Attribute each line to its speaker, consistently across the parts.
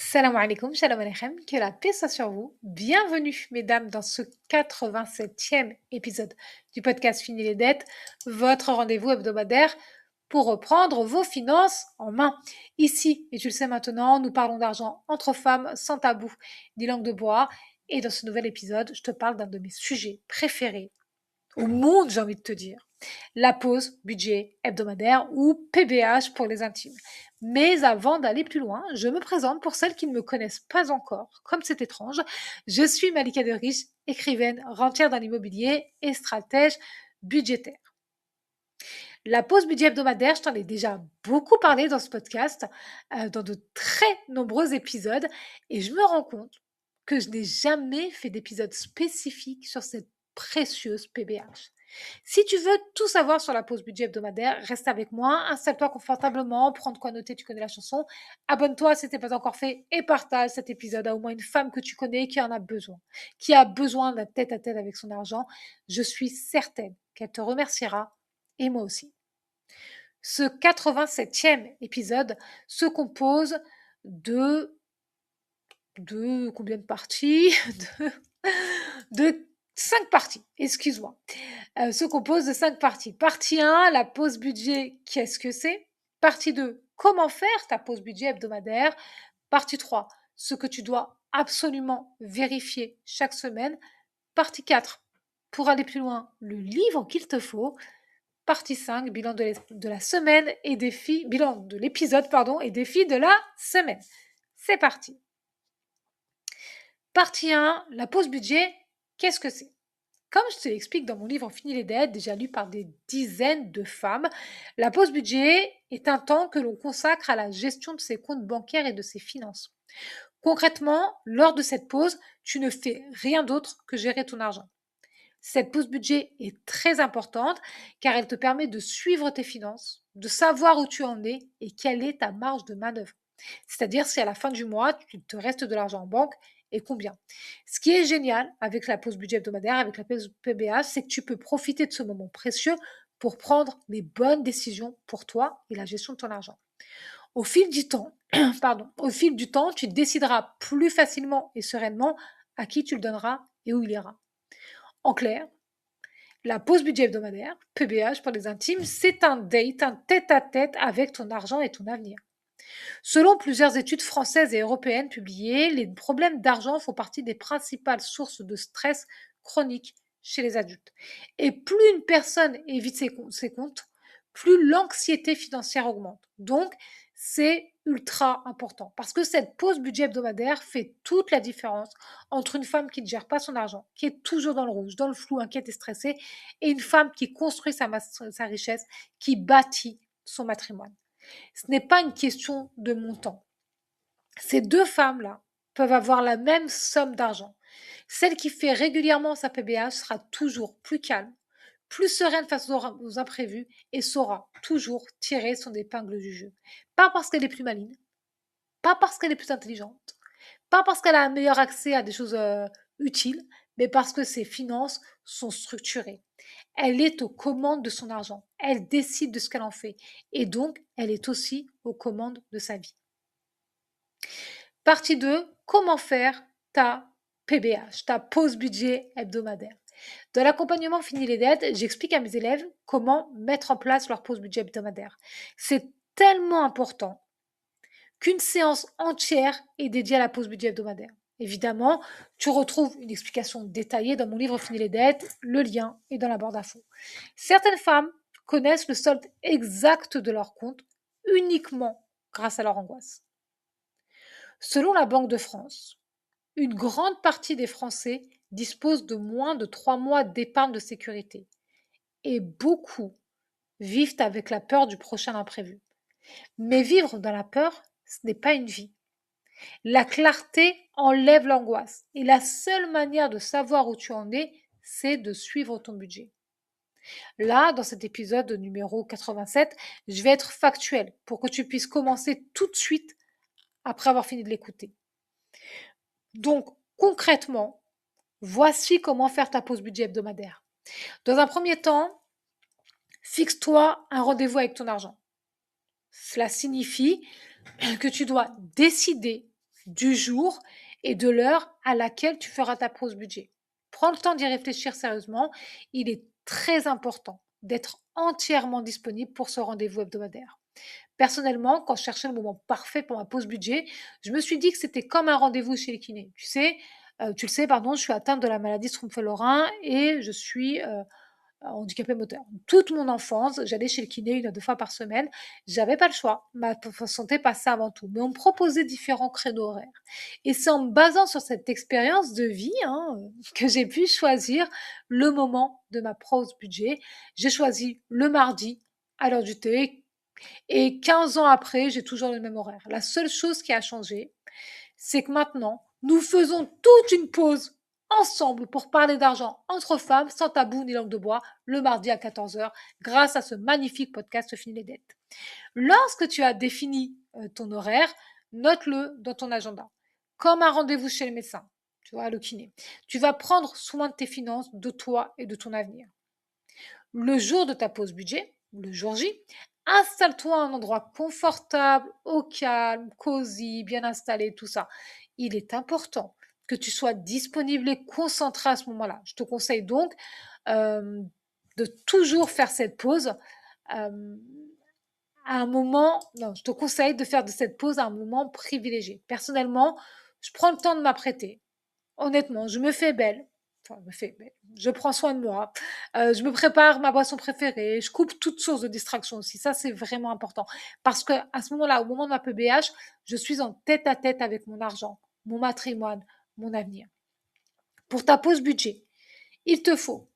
Speaker 1: Salam alaikum, shalom aleichem, que la paix soit sur vous. Bienvenue, mesdames, dans ce 87e épisode du podcast Fini les dettes, votre rendez-vous hebdomadaire pour reprendre vos finances en main. Ici, et tu le sais maintenant, nous parlons d'argent entre femmes, sans tabou, ni langue de bois. Et dans ce nouvel épisode, je te parle d'un de mes sujets préférés au monde, j'ai envie de te dire. La pause budget hebdomadaire ou PBH pour les intimes. Mais avant d'aller plus loin, je me présente pour celles qui ne me connaissent pas encore, comme c'est étrange. Je suis Malika de Riche, écrivaine, rentière dans l'immobilier et stratège budgétaire. La pause budget hebdomadaire, je t'en ai déjà beaucoup parlé dans ce podcast, dans de très nombreux épisodes, et je me rends compte que je n'ai jamais fait d'épisode spécifique sur cette précieuse PBH. Si tu veux tout savoir sur la pause budget hebdomadaire, reste avec moi, installe-toi confortablement, prends de quoi noter, tu connais la chanson, abonne-toi si ce n'est pas encore fait et partage cet épisode à au moins une femme que tu connais qui en a besoin, qui a besoin d'un tête-à-tête avec son argent. Je suis certaine qu'elle te remerciera et moi aussi. Ce 87e épisode se compose de combien de parties de 5 parties, excuse-moi. Se compose de 5 parties. Partie 1, la pause budget, qu'est-ce que c'est? Partie 2, comment faire ta pause budget hebdomadaire? Partie 3, ce que tu dois absolument vérifier chaque semaine. Partie 4, pour aller plus loin, le livre qu'il te faut. Partie 5, bilan de la semaine et défi, bilan de l'épisode, pardon, et défi de la semaine. C'est parti. Partie 1, la pause budget, qu'est-ce que c'est? Comme je te l'explique dans mon livre Fini les dettes, déjà lu par des dizaines de femmes, la pause budget est un temps que l'on consacre à la gestion de ses comptes bancaires et de ses finances. Concrètement, lors de cette pause, tu ne fais rien d'autre que gérer ton argent. Cette pause budget est très importante car elle te permet de suivre tes finances, de savoir où tu en es et quelle est ta marge de manœuvre. C'est-à-dire si à la fin du mois, il te reste de l'argent en banque et combien. Ce qui est génial avec la pause budget hebdomadaire, avec la pause PBH, c'est que tu peux profiter de ce moment précieux pour prendre les bonnes décisions pour toi et la gestion de ton argent. Au fil du temps, au fil du temps, tu décideras plus facilement et sereinement à qui tu le donneras et où il ira. En clair, la pause budget hebdomadaire, PBH pour les intimes, c'est un date, un tête-à-tête avec ton argent et ton avenir. Selon plusieurs études françaises et européennes publiées, les problèmes d'argent font partie des principales sources de stress chronique chez les adultes. Et plus une personne évite ses comptes, plus l'anxiété financière augmente. Donc, c'est ultra important parce que cette pause budget hebdomadaire fait toute la différence entre une femme qui ne gère pas son argent, qui est toujours dans le rouge, dans le flou, inquiète et stressée, et une femme qui construit sa richesse, qui bâtit son matrimoine. Ce n'est pas une question de montant. Ces deux femmes-là peuvent avoir la même somme d'argent. Celle qui fait régulièrement sa PBH sera toujours plus calme, plus sereine face aux imprévus et saura toujours tirer son épingle du jeu. Pas parce qu'elle est plus maligne, pas parce qu'elle est plus intelligente, pas parce qu'elle a un meilleur accès à des choses utiles, mais parce que ses finances sont structurées. Elle est aux commandes de son argent. Elle décide de ce qu'elle en fait. Et donc, elle est aussi aux commandes de sa vie. Partie 2, comment faire ta PBH, ta pause budget hebdomadaire. Dans l'accompagnement Fini les dettes, j'explique à mes élèves comment mettre en place leur pause budget hebdomadaire. C'est tellement important qu'une séance entière est dédiée à la pause budget hebdomadaire. Évidemment, tu retrouves une explication détaillée dans mon livre Fini les dettes, le lien est dans la barre d'infos. Certaines femmes connaissent le solde exact de leur compte uniquement grâce à leur angoisse. Selon la Banque de France, une grande partie des Français disposent de moins de 3 mois d'épargne de sécurité et beaucoup vivent avec la peur du prochain imprévu. Mais vivre dans la peur, ce n'est pas une vie. La clarté enlève l'angoisse et la seule manière de savoir où tu en es, c'est de suivre ton budget. Là, dans cet épisode numéro 87, je vais être factuelle pour que tu puisses commencer tout de suite après avoir fini de l'écouter. Donc, concrètement, voici comment faire ta pause budget hebdomadaire. Dans un premier temps, fixe-toi un rendez-vous avec ton argent. Cela signifie que tu dois décider du jour et de l'heure à laquelle tu feras ta pause budget. Prends le temps d'y réfléchir sérieusement. Il est très important d'être entièrement disponible pour ce rendez-vous hebdomadaire. Personnellement, quand je cherchais le moment parfait pour ma pause budget, je me suis dit que c'était comme un rendez-vous chez le kiné. Tu le sais, pardon, je suis atteinte de la maladie Strombfeld-Lorrain et je suis handicapée moteur. Toute mon enfance, j'allais chez le kiné 1 à 2 fois par semaine. J'avais pas le choix. Ma santé passait avant tout. Mais on me proposait différents créneaux horaires. Et c'est en me basant sur cette expérience de vie que j'ai pu choisir le moment de ma pause budget. J'ai choisi le mardi à l'heure du thé et 15 ans après, j'ai toujours le même horaire. La seule chose qui a changé, c'est que maintenant, nous faisons toute une pause ensemble pour parler d'argent entre femmes, sans tabou ni langue de bois, le mardi à 14 heures, grâce à ce magnifique podcast Fini les dettes. Lorsque tu as défini ton horaire, note-le dans ton agenda, comme un rendez-vous chez le médecin, tu vois, le kiné. Tu vas prendre soin de tes finances, de toi et de ton avenir. Le jour de ta pause budget, le jour J, installe-toi à un endroit confortable, au calme, cosy, bien installé, tout ça. Il est important que tu sois disponible et concentré à ce moment-là. Je te conseille donc euh, de toujours faire cette pause euh, à un moment, non, je te conseille de faire de cette pause un moment privilégié. Personnellement, je prends le temps de m'apprêter. Honnêtement, je me fais belle. Enfin, je prends soin de moi. Je me prépare ma boisson préférée. Je coupe toutes sources de distraction aussi. Ça, c'est vraiment important. Parce que à ce moment-là, au moment de ma PBH, je suis en tête à tête avec mon argent, mon matrimoine, mon avenir. Pour ta pause budget, il te faut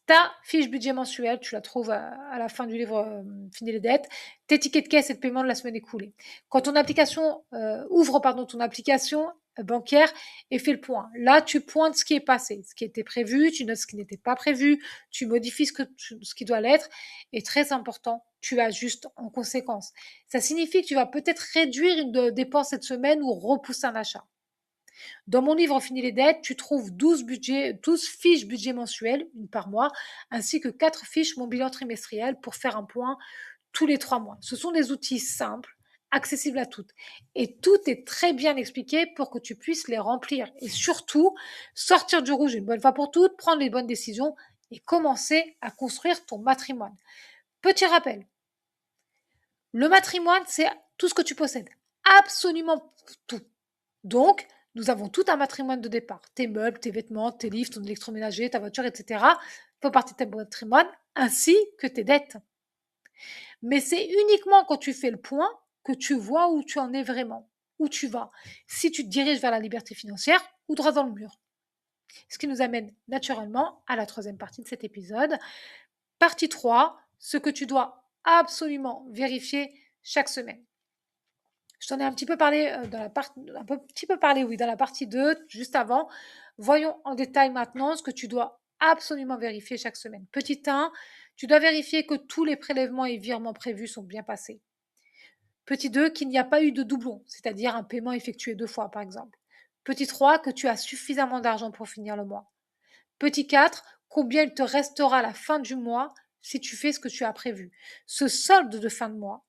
Speaker 1: ta fiche budget mensuelle, tu la trouves à la fin du livre Fini les dettes, tes tickets de caisse et de paiement de la semaine écoulée. Quand ton application ouvre ton application bancaire et fait le point. Là, tu pointes ce qui est passé, ce qui était prévu, tu notes ce qui n'était pas prévu, tu modifies ce qui doit l'être et très important, tu ajustes en conséquence. Ça signifie que tu vas peut-être réduire une dépense cette semaine ou repousser un achat. Dans mon livre Fini les dettes, tu trouves 12 fiches budget mensuelles, une par mois, ainsi que 4 fiches mon bilan trimestriel pour faire un point tous les 3 mois. Ce sont des outils simples, accessibles à toutes. Et tout est très bien expliqué pour que tu puisses les remplir. Et surtout, sortir du rouge une bonne fois pour toutes, prendre les bonnes décisions et commencer à construire ton matrimoine. Petit rappel, le matrimoine, c'est tout ce que tu possèdes. Absolument tout. Donc, nous avons tout un matrimoine de départ. Tes meubles, tes vêtements, tes livres, ton électroménager, ta voiture, etc. font partie de ton patrimoine, ainsi que tes dettes. Mais c'est uniquement quand tu fais le point que tu vois où tu en es vraiment, où tu vas. Si tu te diriges vers la liberté financière ou droit dans le mur. Ce qui nous amène naturellement à la troisième partie de cet épisode. Partie 3, ce que tu dois absolument vérifier chaque semaine. Je t'en ai un petit peu parlé dans la partie 2, juste avant. Voyons en détail maintenant ce que tu dois absolument vérifier chaque semaine. Petit 1, tu dois vérifier que tous les prélèvements et virements prévus sont bien passés. Petit 2, qu'il n'y a pas eu de doublon, c'est-à-dire un paiement effectué 2 fois par exemple. Petit 3, que tu as suffisamment d'argent pour finir le mois. Petit 4, combien il te restera à la fin du mois si tu fais ce que tu as prévu. Ce solde de fin de mois,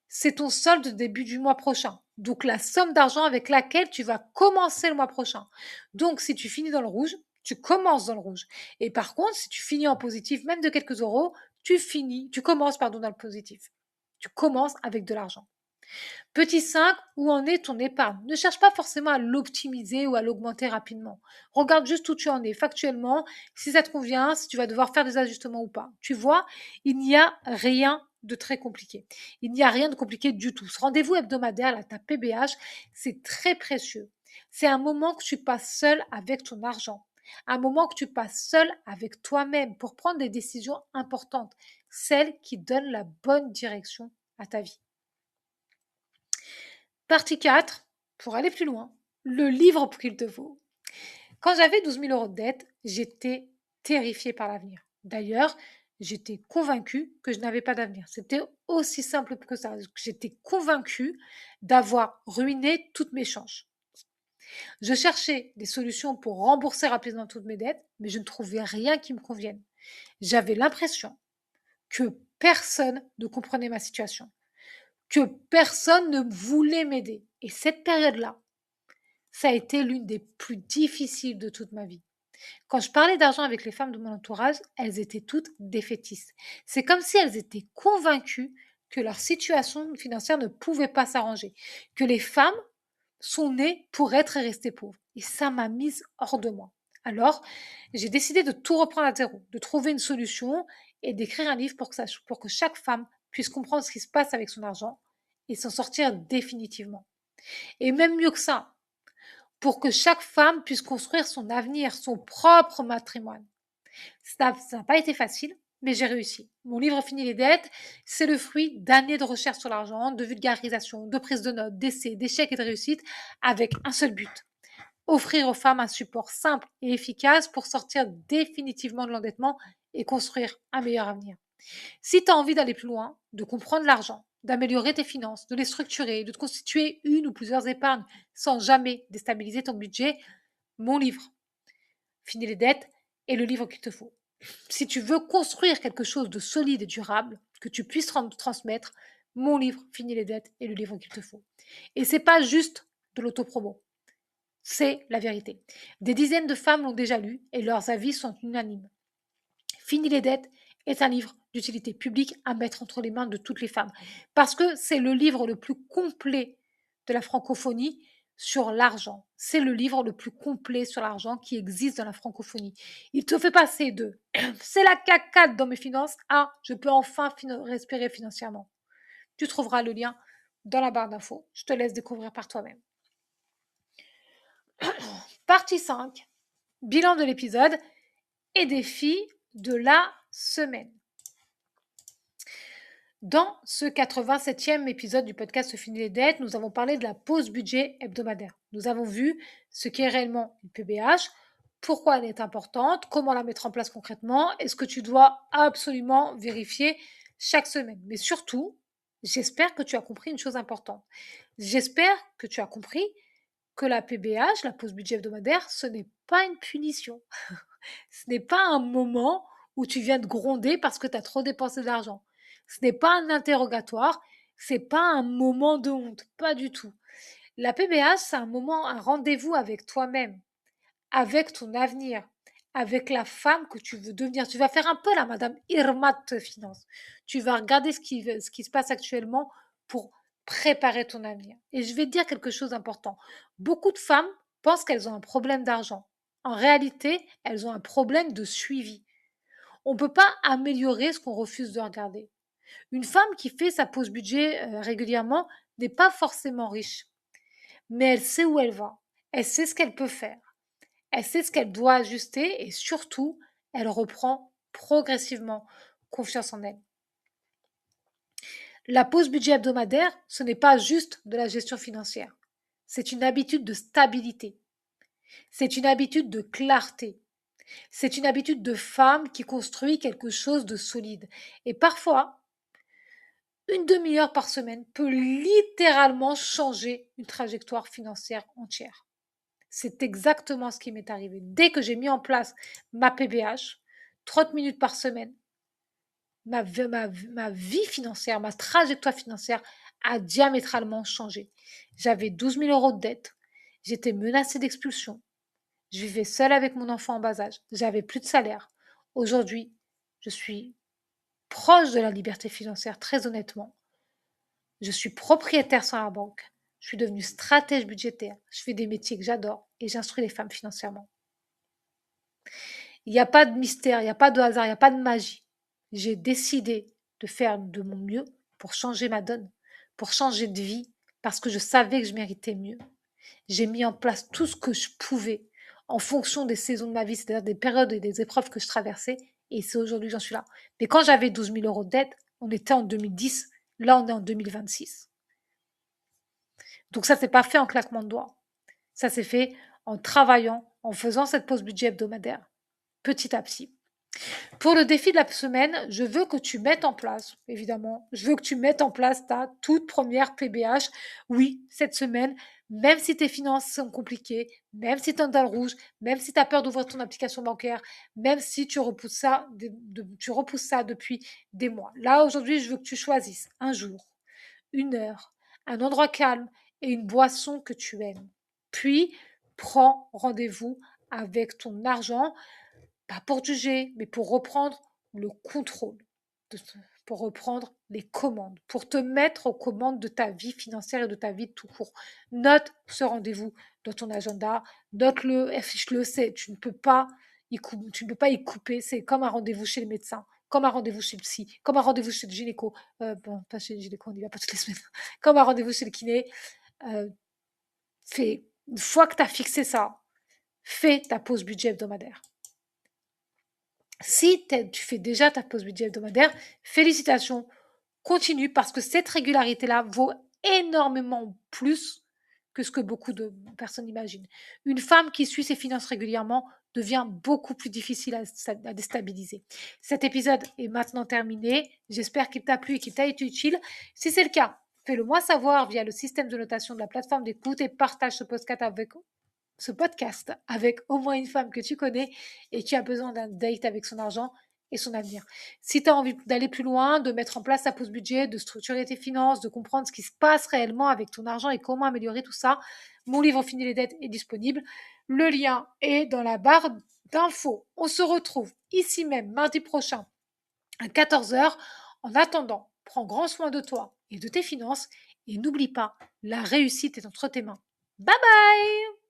Speaker 1: c'est ton solde début du mois prochain. Donc la somme d'argent avec laquelle tu vas commencer le mois prochain. Donc si tu finis dans le rouge, tu commences dans le rouge. Et par contre, si tu finis en positif, même de quelques euros, tu commences dans le positif. Tu commences avec de l'argent. Petit 5, où en est ton épargne? Ne cherche pas forcément à l'optimiser ou à l'augmenter rapidement. Regarde juste où tu en es factuellement, si ça te convient, si tu vas devoir faire des ajustements ou pas. Tu vois, il n'y a rien de très compliqué. Il n'y a rien de compliqué du tout. Ce rendez-vous hebdomadaire, là, ta PBH, c'est très précieux. C'est un moment que tu passes seul avec ton argent. Un moment que tu passes seul avec toi-même pour prendre des décisions importantes, celles qui donnent la bonne direction à ta vie. Partie 4, pour aller plus loin, le livre qu'il te faut. Quand j'avais 12 000 euros de dette, j'étais terrifiée par l'avenir. D'ailleurs, j'étais convaincue que je n'avais pas d'avenir. C'était aussi simple que ça. J'étais convaincue d'avoir ruiné toutes mes chances. Je cherchais des solutions pour rembourser rapidement toutes mes dettes, mais je ne trouvais rien qui me convienne. J'avais l'impression que personne ne comprenait ma situation, que personne ne voulait m'aider. Et cette période-là, ça a été l'une des plus difficiles de toute ma vie. Quand je parlais d'argent avec les femmes de mon entourage, elles étaient toutes défaitistes. C'est comme si elles étaient convaincues que leur situation financière ne pouvait pas s'arranger, que les femmes sont nées pour être et rester pauvres. Et ça m'a mise hors de moi. Alors, j'ai décidé de tout reprendre à zéro, de trouver une solution et d'écrire un livre pour que chaque femme puisse comprendre ce qui se passe avec son argent et s'en sortir définitivement. Et même mieux que ça, pour que chaque femme puisse construire son avenir, son propre matrimoine. Ça n'a pas été facile, mais j'ai réussi. Mon livre Fini les dettes, c'est le fruit d'années de recherche sur l'argent, de vulgarisation, de prise de notes, d'essais, d'échecs et de réussites, avec un seul but: offrir aux femmes un support simple et efficace pour sortir définitivement de l'endettement et construire un meilleur avenir. Si tu as envie d'aller plus loin, de comprendre l'argent, d'améliorer tes finances, de les structurer, de te constituer une ou plusieurs épargnes sans jamais déstabiliser ton budget, mon livre, Fini les dettes, est le livre qu'il te faut. Si tu veux construire quelque chose de solide et durable, que tu puisses transmettre, mon livre, Fini les dettes, est le livre qu'il te faut. Et c'est pas juste de l'autopromo. C'est la vérité. Des dizaines de femmes l'ont déjà lu et leurs avis sont unanimes. Fini les dettes est un livre d'utilité publique à mettre entre les mains de toutes les femmes parce que c'est le livre le plus complet de la francophonie sur l'argent. C'est le livre le plus complet sur l'argent qui existe dans la francophonie. Il te fait passer de c'est la cacade dans mes finances à je peux enfin respirer financièrement. Tu trouveras le lien dans la barre d'infos. Je te laisse découvrir par toi-même. Partie 5, bilan de l'épisode et défi de la semaine. Dans ce 87e épisode du podcast Fini les dettes, nous avons parlé de la pause budget hebdomadaire. Nous avons vu ce qu'est réellement une PBH, pourquoi elle est importante, comment la mettre en place concrètement et ce que tu dois absolument vérifier chaque semaine. Mais surtout, j'espère que tu as compris une chose importante. J'espère que tu as compris que la PBH, la pause budget hebdomadaire, ce n'est pas une punition. Ce n'est pas un moment où tu viens de gronder parce que tu as trop dépensé d'argent. Ce n'est pas un interrogatoire, c'est pas un moment de honte, pas du tout. La PBH, c'est un moment, un rendez-vous avec toi-même, avec ton avenir, avec la femme que tu veux devenir. Tu vas faire un peu la Madame Irma de tes finances. Tu vas regarder ce qui se passe actuellement pour préparer ton avenir. Et je vais te dire quelque chose d'important. Beaucoup de femmes pensent qu'elles ont un problème d'argent. En réalité, elles ont un problème de suivi. On ne peut pas améliorer ce qu'on refuse de regarder. Une femme qui fait sa pause budget régulièrement n'est pas forcément riche, mais elle sait où elle va, elle sait ce qu'elle peut faire, elle sait ce qu'elle doit ajuster et surtout, elle reprend progressivement confiance en elle. La pause budget hebdomadaire, ce n'est pas juste de la gestion financière, c'est une habitude de stabilité, c'est une habitude de clarté, c'est une habitude de femme qui construit quelque chose de solide. Et parfois, une demi-heure par semaine peut littéralement changer une trajectoire financière entière. C'est exactement ce qui m'est arrivé. Dès que j'ai mis en place ma PBH, 30 minutes par semaine, ma vie financière, ma trajectoire financière a diamétralement changé. J'avais 12 000 euros de dette, j'étais menacée d'expulsion, je vivais seule avec mon enfant en bas âge, j'avais plus de salaire. Aujourd'hui, je suis proche de la liberté financière, très honnêtement. Je suis propriétaire sans la banque. Je suis devenue stratège budgétaire. Je fais des métiers que j'adore et j'instruis les femmes financièrement. Il n'y a pas de mystère, il n'y a pas de hasard, il n'y a pas de magie. J'ai décidé de faire de mon mieux pour changer ma donne, pour changer de vie, parce que je savais que je méritais mieux. J'ai mis en place tout ce que je pouvais en fonction des saisons de ma vie, c'est-à-dire des périodes et des épreuves que je traversais. Et c'est aujourd'hui que j'en suis là. Mais quand j'avais 12 000 euros de dette, on était en 2010. Là, on est en 2026. Donc ça, c'est pas fait en claquement de doigts. Ça s'est fait en travaillant, en faisant cette pause budget hebdomadaire, petit à petit. Pour le défi de la semaine, je veux que tu mettes en place, évidemment, je veux que tu mettes en place ta toute première PBH. Oui, cette semaine, même si tes finances sont compliquées, même si tu es dans le rouge, même si tu as peur d'ouvrir ton application bancaire, même si tu repousses ça depuis des mois. Là, aujourd'hui, je veux que tu choisisses un jour, une heure, un endroit calme et une boisson que tu aimes. Puis, prends rendez-vous avec ton argent, pas pour juger, mais pour reprendre le contrôle, pour reprendre les commandes, pour te mettre aux commandes de ta vie financière et de ta vie tout court. Note ce rendez-vous dans ton agenda, note-le, affiche-le, tu ne peux pas y couper, c'est comme un rendez-vous chez le médecin, comme un rendez-vous chez le psy, comme un rendez-vous chez le gynéco, bon, pas chez le gynéco, on n'y va pas toutes les semaines, comme un rendez-vous chez le kiné. euh, une fois que tu as fixé ça, fais ta pause budget hebdomadaire. Si tu fais déjà ta pause budget hebdomadaire, félicitations, continue parce que cette régularité-là vaut énormément plus que ce que beaucoup de personnes imaginent. Une femme qui suit ses finances régulièrement devient beaucoup plus difficile à déstabiliser. Cet épisode est maintenant terminé. J'espère qu'il t'a plu et qu'il t'a été utile. Si c'est le cas, fais-le moi savoir via le système de notation de la plateforme d'écoute et partage ce podcast avec au moins une femme que tu connais et qui a besoin d'un date avec son argent et son avenir. Si tu as envie d'aller plus loin, de mettre en place ta pause budget, de structurer tes finances, de comprendre ce qui se passe réellement avec ton argent et comment améliorer tout ça, mon livre Fini les dettes est disponible. Le lien est dans la barre d'infos. On se retrouve ici même mardi prochain à 14h. En attendant, prends grand soin de toi et de tes finances et n'oublie pas, la réussite est entre tes mains. Bye bye!